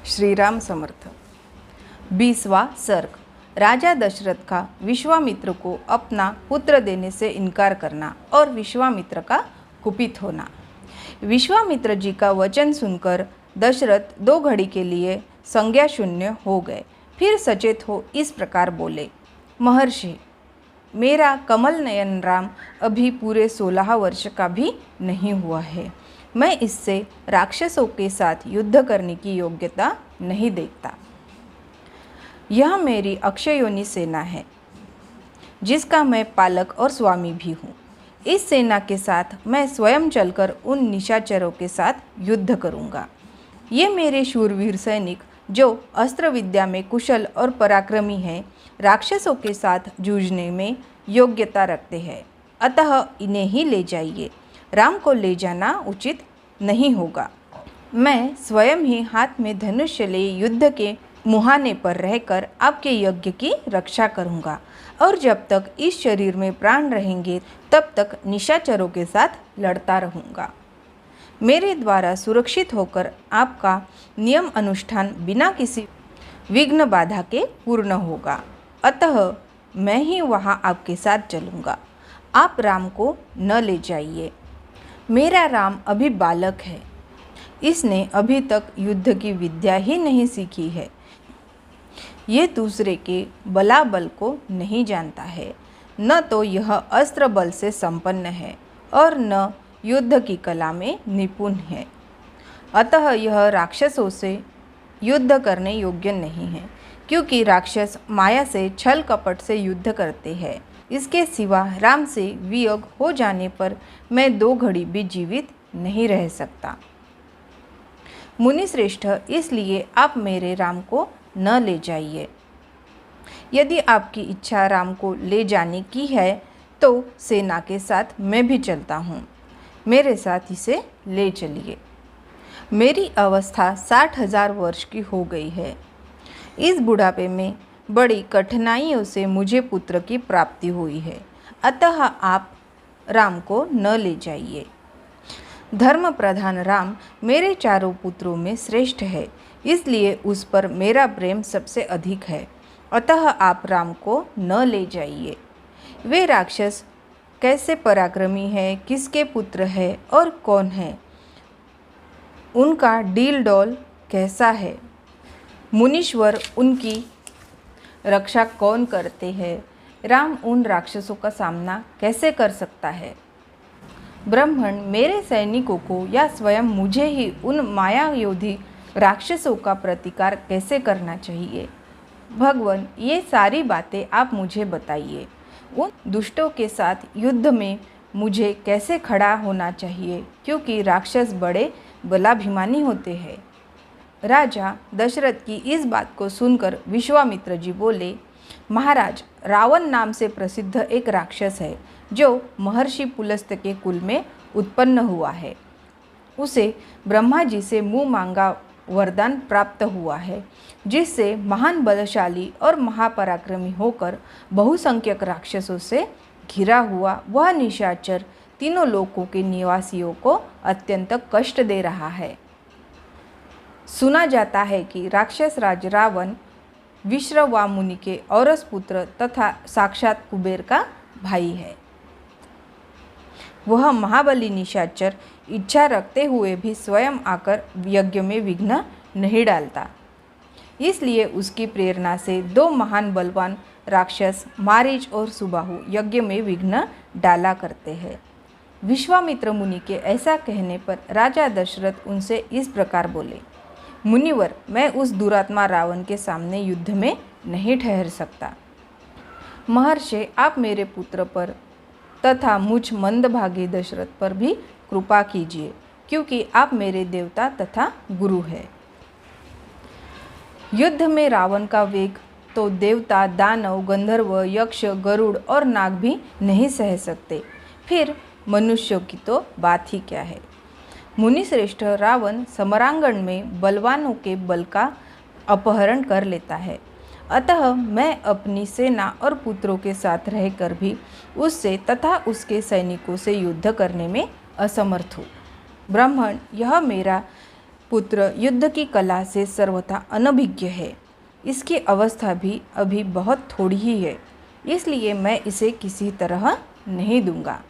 श्री राम समर्थ। 20वां सर्ग। राजा दशरथ का विश्वामित्र को अपना पुत्र देने से इनकार करना और विश्वामित्र का कुपित होना। विश्वामित्र जी का वचन सुनकर दशरथ 2 घड़ी के लिए संज्ञा शून्य हो गए। फिर सचेत हो इस प्रकार बोले, महर्षि, मेरा कमल नयन राम अभी पूरे 16 वर्ष का भी नहीं हुआ है। मैं इससे राक्षसों के साथ युद्ध करने की योग्यता नहीं देखता। यह मेरी अक्षयोनि सेना है, जिसका मैं पालक और स्वामी भी हूँ। इस सेना के साथ मैं स्वयं चलकर उन निशाचरों के साथ युद्ध करूँगा। ये मेरे शूरवीर सैनिक जो अस्त्र विद्या में कुशल और पराक्रमी हैं, राक्षसों के साथ जूझने में योग्यता रखते हैं। अतः इन्हें ही ले जाइए। राम को ले जाना उचित नहीं होगा। मैं स्वयं ही हाथ में धनुष लिए युद्ध के मुहाने पर रहकर आपके यज्ञ की रक्षा करूंगा, और जब तक इस शरीर में प्राण रहेंगे तब तक निशाचरों के साथ लड़ता रहूंगा। मेरे द्वारा सुरक्षित होकर आपका नियम अनुष्ठान बिना किसी विघ्न बाधा के पूर्ण होगा। अतः मैं ही वहाँ आपके साथ चलूँगा। आप राम को न ले जाइए। मेरा राम अभी बालक है। इसने अभी तक युद्ध की विद्या ही नहीं सीखी है। ये दूसरे के बलाबल को नहीं जानता है। न तो यह अस्त्र बल से संपन्न है और न युद्ध की कला में निपुण है। अतः यह राक्षसों से युद्ध करने योग्य नहीं है, क्योंकि राक्षस माया से छल कपट से युद्ध करते हैं। इसके सिवा राम से वियोग हो जाने पर मैं 2 घड़ी भी जीवित नहीं रह सकता। मुनिश्रेष्ठ, इसलिए आप मेरे राम को न ले जाइए। यदि आपकी इच्छा राम को ले जाने की है तो सेना के साथ मैं भी चलता हूँ। मेरे साथ इसे ले चलिए। मेरी अवस्था 60,000 वर्ष की हो गई है। इस बुढ़ापे में बड़ी कठिनाइयों से मुझे पुत्र की प्राप्ति हुई है। अतः आप राम को न ले जाइए। धर्म प्रधान राम मेरे चारों पुत्रों में श्रेष्ठ है, इसलिए उस पर मेरा प्रेम सबसे अधिक है। अतः आप राम को न ले जाइए। वे राक्षस कैसे पराक्रमी है, किसके पुत्र है और कौन है, उनका डील डौल कैसा है, मुनीश्वर उनकी रक्षा कौन करते हैं, राम उन राक्षसों का सामना कैसे कर सकता है। ब्राह्मण मेरे सैनिकों को या स्वयं मुझे ही उन माया योधी राक्षसों का प्रतिकार कैसे करना चाहिए। भगवान, ये सारी बातें आप मुझे बताइए। उन दुष्टों के साथ युद्ध में मुझे कैसे खड़ा होना चाहिए, क्योंकि राक्षस बड़े बलाभिमानी होते हैं। राजा दशरथ की इस बात को सुनकर विश्वामित्र जी बोले, महाराज, रावण नाम से प्रसिद्ध एक राक्षस है जो महर्षि पुलस्त के कुल में उत्पन्न हुआ है। उसे ब्रह्मा जी से मुँह मांगा वरदान प्राप्त हुआ है, जिससे महान बलशाली और महापराक्रमी होकर बहुसंख्यक राक्षसों से घिरा हुआ वह निशाचर तीनों लोकों के निवासियों को अत्यंत कष्ट दे रहा है। सुना जाता है कि राक्षस राज रावण विश्रवा मुनि के औरस पुत्र तथा साक्षात कुबेर का भाई है। वह महाबली निशाचर इच्छा रखते हुए भी स्वयं आकर यज्ञ में विघ्न नहीं डालता। इसलिए उसकी प्रेरणा से 2 महान बलवान राक्षस मारीच और सुबाहु यज्ञ में विघ्न डाला करते हैं। विश्वामित्र मुनि के ऐसा कहने पर राजा दशरथ उनसे इस प्रकार बोले, मुनिवर, मैं उस दुरात्मा रावण के सामने युद्ध में नहीं ठहर सकता। महर्षि, आप मेरे पुत्र पर तथा मुझ मंदभागी दशरथ पर भी कृपा कीजिए, क्योंकि आप मेरे देवता तथा गुरु हैं। युद्ध में रावण का वेग तो देवता, दानव, गंधर्व, यक्ष, गरुड़ और नाग भी नहीं सह सकते, फिर मनुष्यों की तो बात ही क्या है। मुनिश्रेष्ठ, रावण समरांगण में बलवानों के बल का अपहरण कर लेता है। अतः मैं अपनी सेना और पुत्रों के साथ रहकर भी उससे तथा उसके सैनिकों से युद्ध करने में असमर्थ हूँ। ब्राह्मण, यह मेरा पुत्र युद्ध की कला से सर्वथा अनभिज्ञ है। इसकी अवस्था भी अभी बहुत थोड़ी ही है, इसलिए मैं इसे किसी तरह नहीं दूंगा।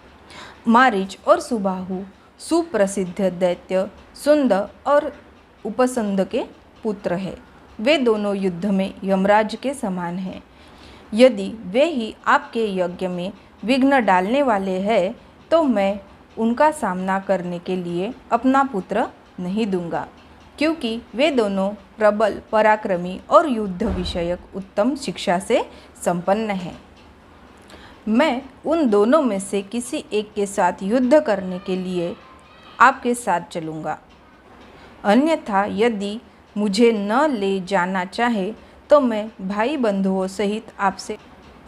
मारीच और सुबाहु सुप्रसिद्ध दैत्य सुंद और उपसंद के पुत्र हैं। वे दोनों युद्ध में यमराज के समान हैं। यदि वे ही आपके यज्ञ में विघ्न डालने वाले हैं तो मैं उनका सामना करने के लिए अपना पुत्र नहीं दूंगा, क्योंकि वे दोनों प्रबल, पराक्रमी और युद्ध विषयक उत्तम शिक्षा से संपन्न हैं। मैं उन दोनों में से किसी एक के साथ युद्ध करने के लिए आपके साथ चलूँगा। अन्यथा यदि मुझे न ले जाना चाहे तो मैं भाई बंधुओं सहित आपसे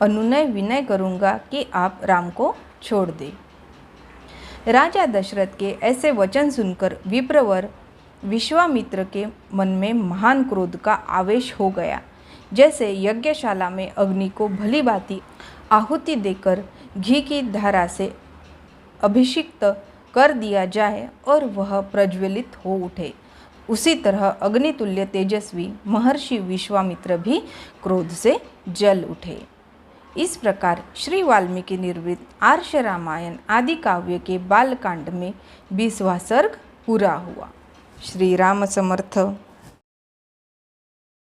अनुनय विनय करूँगा कि आप राम को छोड़ दें। राजा दशरथ के ऐसे वचन सुनकर विप्रवर विश्वामित्र के मन में महान क्रोध का आवेश हो गया। जैसे यज्ञशाला में अग्नि को भली भांति आहुति देकर घी की धारा से अभिषिक्त कर दिया जाए और वह प्रज्वलित हो उठे, उसी तरह अग्नितुल्य तेजस्वी महर्षि विश्वामित्र भी क्रोध से जल उठे। इस प्रकार श्री वाल्मीकि निर्मित आर्ष रामायण आदि काव्य के बालकांड में 20वां सर्ग पूरा हुआ। श्री राम समर्थ।